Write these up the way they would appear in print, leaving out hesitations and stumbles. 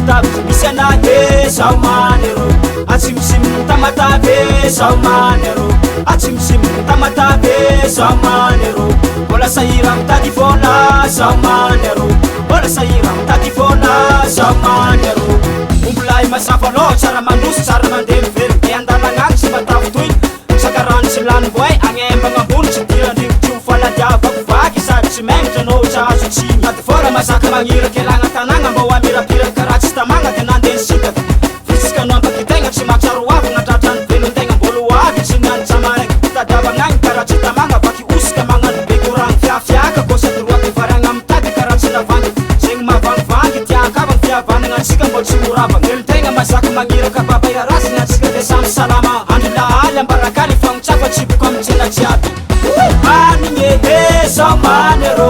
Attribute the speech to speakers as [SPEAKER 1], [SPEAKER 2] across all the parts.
[SPEAKER 1] lavitavitra misy anahy zaho many ro atsimosimo tamatavy zaho many ro atsimosimo tamatavy zaho many ro mbola sahira mitady vola zaho many ro mbola sahira mitady vola zaho many ro ombolahy masafa aloha tsara mandroso tsara mandeha miveriny be andalagnagy tsy matavy toy sakarano sy lany voay agnembagna ambony tsy dirandrivo tio faladiavako vaky sady tsy maimitra anao tsazo tsy ady fora masaka magniraky elagna tanagna mba ho amirapiraky karaha tsy tamagna dia nandeha sitaka fitsika anao ampaky-tegna tsy mahatsaro avy natratrany velon-tegna mbolo avy tsy niany tsamaraiky tadiavagnagny karaha tsy tamagna vaky osika magnano be koragny fiafiaka ko sady roaky variagna mitady karaha tsy navangy zegny mavangivangy tiakavagny fiavanagna antsika mbô tsy moravagny velon-tegna masaka magniraka babairarasiny antsika dia samy salama andro lahaly ambarakaly fagnotsafa tsiboko amy tsena jiaby manigny e zaho many ro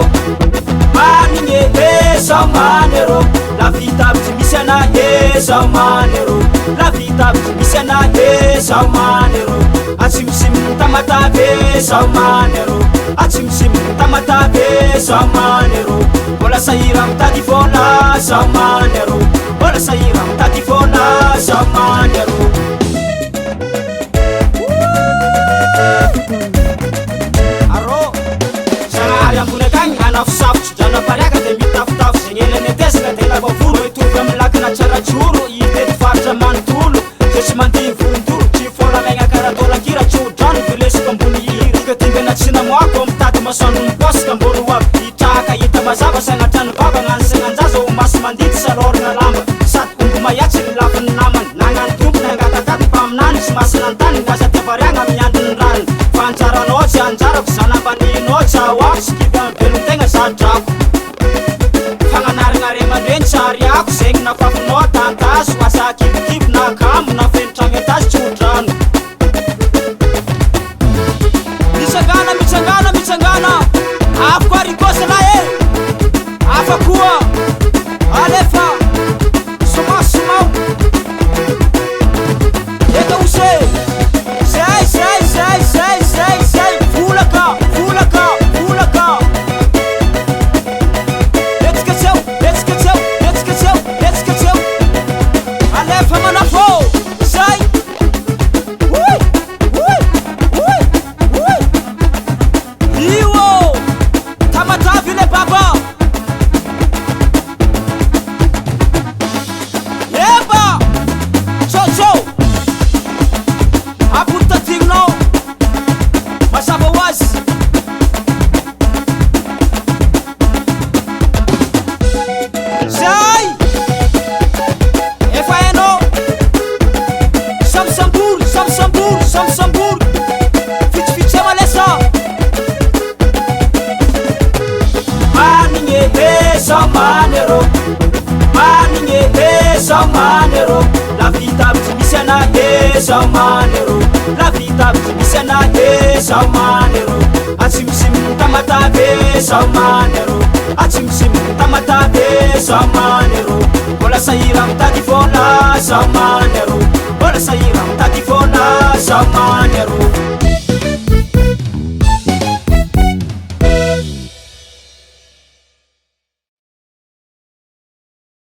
[SPEAKER 1] manigny e zaho many ro lavitavitry misy anahy zaho many ro lavitavitry misy anahy zaho many ro atsimosimo tamatavy zaho many ro atsimosimo tamatavy zaho many ro mbola sahira mitady vola zaho many ro mbola sahira mitady vola zaho many ro ambonakagny anafosafotry dranapariaka dia mitafotafo zegny elany atesaka dia lavavolo mitovy amy lakina tsarajoro itety faritra manontolo zay tsy mandihy volondolo tsy folamagna karatolankira tsy hodrano vilesiko ambony irika tingana tsy namoako mitady masoandro miposika mbolo avy hitraka hita mazava sagnatrano baba gnanosagnanjaza ho maso mandity salorana lamba sady ombo mahiatsy ny lafiny namany nagnano tompony angatatady mba aminany tsy masina antany vaza tiavariagna amin'ny androny rany fa anjaranao tsy anjarako zanambaninao tsy ahoako sikivy amy velon-tegna zadrako fagnanaragna remandraeny tsariako zegny nafafinao tantazo asa kivikivi na kamo na fenitragny atazy tsy hodrano mitsangana mitsangana mitsangana afo koa rikôsa la e afa koa alefa somao somao eka ose zay zay zay zay zay zay volaka volaka volaka letsika tseo letsika tseo letsika tseo letsika tseo alefa manafô zay uy uy uy uy io tamatavy le baba eba tsôtsô abony tadinonao masava ho azy zay efa hainao samsambory samsambory samsambory fitsifitsy malesa manigny e zaho many ro manigny e zaho many ro lavitavitry misy anahy zaho many ro lavitavitry misy anahy zaho many ro atsimosimo tamatavy zaho many ro atsimosimo tamatavy zaho many ro mbola sahira mitady vola zaho many ro mbola sahira mitady vola zaho many ro